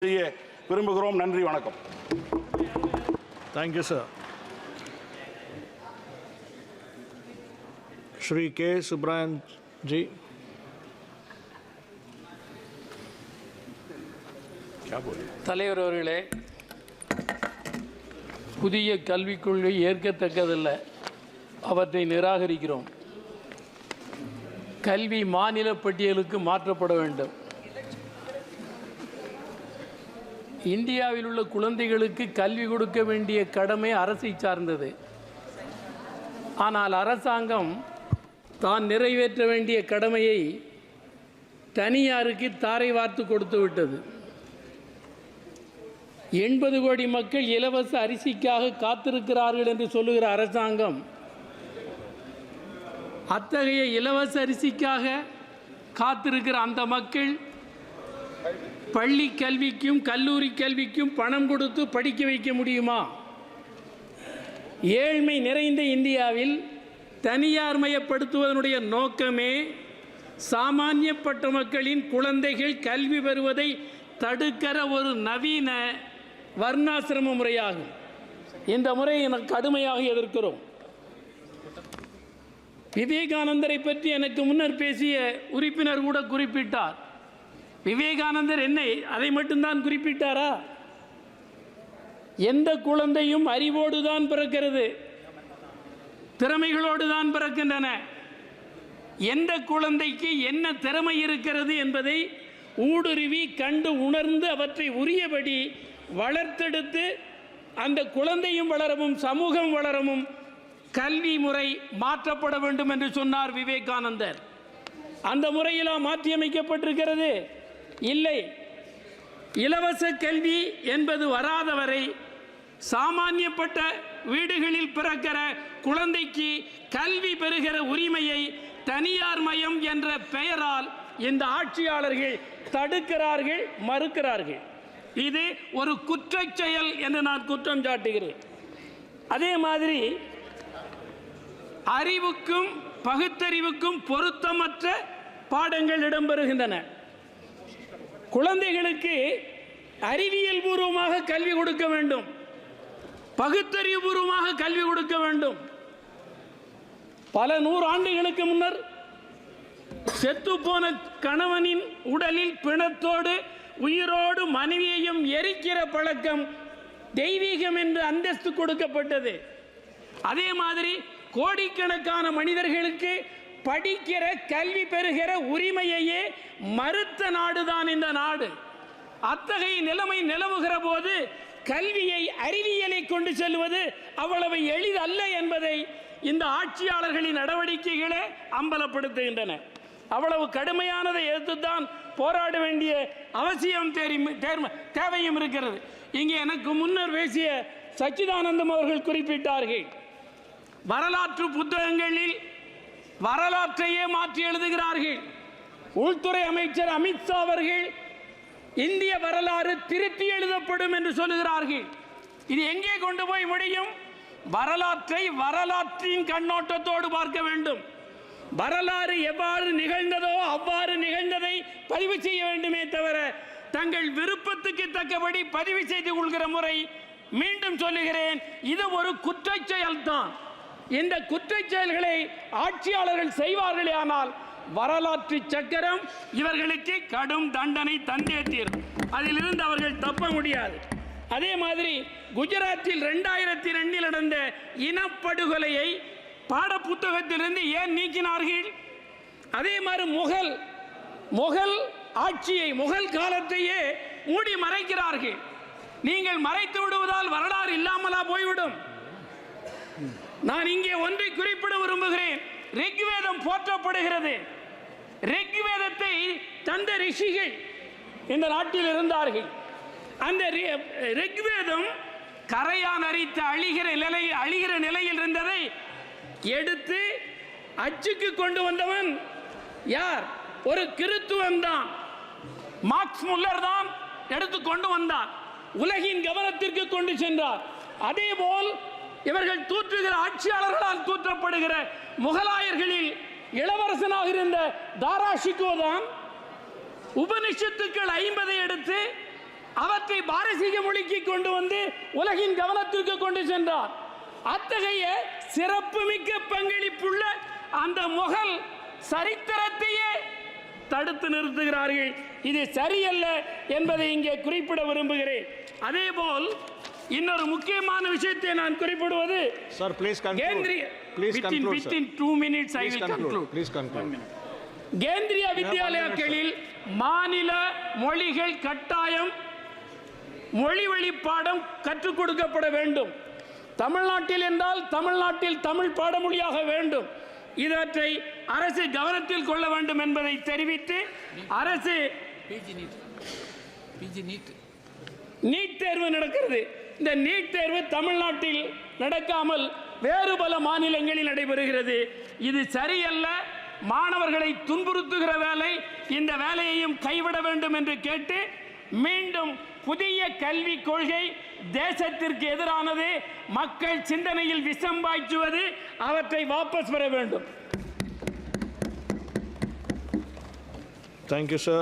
செய்ய விரும்புகிறோம். நன்றி, வணக்கம். Thank you sir. Shri K Subbarayan ji. தலைவர் அவர்களே, புதிய கல்விக் கொள்கை ஏற்கத்தக்கதல்ல, அவற்றை நிராகரிக்கிறோம். கல்வி மாநில பட்டியலுக்கு மாற்றப்பட வேண்டும். இந்தியாவில் உள்ள குழந்தைகளுக்கு கல்வி கொடுக்க வேண்டிய கடமை அரசை சார்ந்தது. ஆனால் அரசாங்கம் தான் நிறைவேற்ற வேண்டிய கடமையை தனியாருக்கு தாரை வார்த்து கொடுத்து விட்டது. 80 கோடி மக்கள் இலவச அரிசிக்காக காத்திருக்கிறார்கள் என்று சொல்லுகிற அரசாங்கம் அத்தகைய இலவச அரிசிக்காக காத்திருக்கிற அந்த மக்கள் பள்ளி கல்விக்கும் கல்லூரி கல்விக்கும் பணம் கொடுத்து படிக்க வைக்க முடியுமா? ஏழ்மை நிறைந்த இந்தியாவில் தனியார் மயப்படுத்துவதனுடைய நோக்கமே சாமானியப்பட்ட மக்களின் குழந்தைகள் கல்வி பெறுவதை தடுக்கிற ஒரு நவீன வர்ணாசிரம முறையாகும். இந்த முறையை எனக்கு கடுமையாக எதிர்க்கிறோம். விவேகானந்தரை பற்றி எனக்கு முன்னர் பேசிய உறுப்பினர் கூட குறிப்பிட்டார். விவேகானந்தர் என்னை அதை மட்டும்தான் குறிப்பிட்டாரா? எந்த குழந்தையும் அறிவோடு தான் பிறக்கிறது, திறமைகளோடு தான் பிறக்கின்றன. எந்த குழந்தைக்கு என்ன திறமை இருக்கிறது என்பதை ஊடுருவி கண்டு உணர்ந்து அவற்றை உரியபடி வளர்த்தெடுத்து அந்த குழந்தையும் வளரவும் சமூகம் வளரவும் கல்வி முறை மாற்றப்பட வேண்டும் என்று சொன்னார் விவேகானந்தர். அந்த முறையிலா மாற்றியமைக்கப்பட்டிருக்கிறது? இல்லை. இலவச கல்வி என்பது வராதவரை சாமானியப்பட்ட வீடுகளில் பிறக்கிற குழந்தைக்கு கல்வி பெறுகிற உரிமையை தனியார் மயம் என்ற பெயரால் இந்த ஆட்சியாளர்கள் தடுக்கிறார்கள், மறுக்கிறார்கள். இது ஒரு குற்றச் செயல் என்று நான் குற்றம் சாட்டுகிறேன். அதே மாதிரி அறிவுக்கும் பகுத்தறிவுக்கும் பொருத்தமற்ற பாடங்கள் இடம்பெறுகின்றன. குழந்தைகளுக்கு அறிவியல் பூர்வமாக கல்வி கொடுக்க வேண்டும், பகுத்தறிவு பூர்வமாக கல்வி கொடுக்க வேண்டும். பல 100 ஆண்டுகளுக்கு முன்னர் செத்துப்போன கணவனின் உடலில் பிணத்தோடு உயிரோடு மனைவியையும் எரிக்கிற பழக்கம் தெய்வீகம் என்று அந்தஸ்து கொடுக்கப்பட்டது. அதே மாதிரி கோடிக்கணக்கான மனிதர்களுக்கு படிக்கிற கல்வி பெறுகிற உரிமையையே மறுத்த நாடுதான் இந்த நாடு. அத்தகைய நிலைமை நிலவுகிற போது கல்வியை அறிவியலை கொண்டு செல்வது அவ்வளவு எளிதல்ல என்பதை இந்த ஆட்சியாளர்களின் நடவடிக்கைகளே அம்பலப்படுத்துகின்றன. அவ்வளவு கடுமையானதை எதிர்த்துத்தான் போராட வேண்டிய அவசியம் தேவையும் இருக்கிறது. இங்கே எனக்கு முன்னர் பேசிய சச்சிதானந்தம் அவர்கள் குறிப்பிட்டார்கள், வரலாற்று புத்தகங்களில் வரலாற்றையே மாற்றி எழுதுகிறார்கள். உள்துறை அமைச்சர் அமித்ஷா அவர்கள் இந்திய வரலாறு திருத்தி எழுதப்படும் என்று சொல்லுகிறார்கள். இது எங்கே கொண்டு போய் முடியும்? வரலாற்றை வரலாற்றின் கண்ணோட்டத்தோடு பார்க்க வேண்டும். வரலாறு எவ்வாறு நிகழ்ந்ததோ அவ்வாறு நிகழ்ந்ததை பதிவு செய்ய வேண்டுமே தவிர தங்கள் விருப்பத்துக்கு தக்கபடி பதிவு செய்து கொள்கிற முறை, மீண்டும் சொல்லுகிறேன், இது ஒரு குற்றச் செயல்தான். இந்த குற்றச் செயல்களை ஆட்சியாளர்கள் செய்வார்களே ஆனால் வரலாற்று சக்கரம் இவர்களுக்கு கடும் தண்டனை தந்தே தீரும். அதிலிருந்து அவர்கள் தப்ப முடியாது. அதே மாதிரி குஜராத்தில் 2002 நடந்த இனப்படுகொலையை பாட புத்தகத்திலிருந்து ஏன் நீக்கினார்கள்? அதே மாதிரி முகல் ஆட்சியை, முகல் காலத்தையே மூடி மறைக்கிறார்கள். நீங்கள் மறைத்து விடுவதால் வரலாறு இல்லாமலா போய்விடும்? நான் இங்கே ஒன்றை குறிப்பிட விரும்புகிறேன். ரிக்வேதம் போற்றப்படுகிறது. ரிக்வேதத்தை தந்த ரிஷிகள் இந்த நாட்டில் இருந்தார்கள். அந்த ரிக்வேதம் கரையான் அரித்து அழிகிற நிலையில் இருந்ததை எடுத்து அச்சுக்கு கொண்டு வந்தவன் யார்? ஒரு கிறித்துவன் தான், மார்க்ஸ் முல்லர் தான் எடுத்து கொண்டு வந்தார், உலகின் கவனத்திற்கு கொண்டு சென்றார். அதேபோல் இவர்கள் தூற்றுகிற ஆட்சியாளர்களால் தூற்றப்படுகிற முகலாயர்களில் இளவரசனாக இருந்த தாராஷிகோ தான் உபனிஷத்துக்கள் 50 எடுத்து அவற்றை பாரசீக மொழிக்கு கொண்டு வந்து உலகின் கவனத்திற்கு கொண்டு சென்றார். அத்தகைய சிறப்புமிக்க பங்களிப்புள்ள அந்த முகல் சரித்திரத்தையே தடுத்து நிறுத்துகிறார்கள். இது சரியல்ல என்பதை இங்கே குறிப்பிட விரும்புகிறேன். அதேபோல் இன்னொரு முக்கியமான விஷயத்தை நான் குறிப்பிடுவது, Sir, please conclude. Kendriya Please conclude, sir. within 2 minutes I Please will conclude. conclude. Please conclude. Kendriya வித்யாலயங்களில் மாநில மொழிகள் கட்டாயம் மொழி வழி பாடம் கற்றுக் கொடுக்கப்பட வேண்டும். தமிழ்நாட்டில் என்றால் தமிழ்நாட்டில் தமிழ் பாடமொழியாக வேண்டும். இவற்றை அரசு கவனத்தில் கொள்ள வேண்டும் என்பதை தெரிவித்து, அரசு நீட் தேர்வு நடக்கிறது. இந்த நீட் தேர்வு தமிழ்நாட்டில் நடக்காமல் வேறு பல மாநிலங்களில் நடைபெறுகிறது. இது சரியல்ல. மாணவர்களை துன்புறுத்துகிற வேலை, இந்த வேலையையும் கைவிட வேண்டும் என்று கேட்டு, மீண்டும் புதிய கல்விக் கொள்கை தேசத்திற்கு எதிரானது, மக்கள் சிந்தனையில் விஷம் பாய்ச்சுவது, அவற்றை வாபஸ் பெற வேண்டும். Thank you, sir.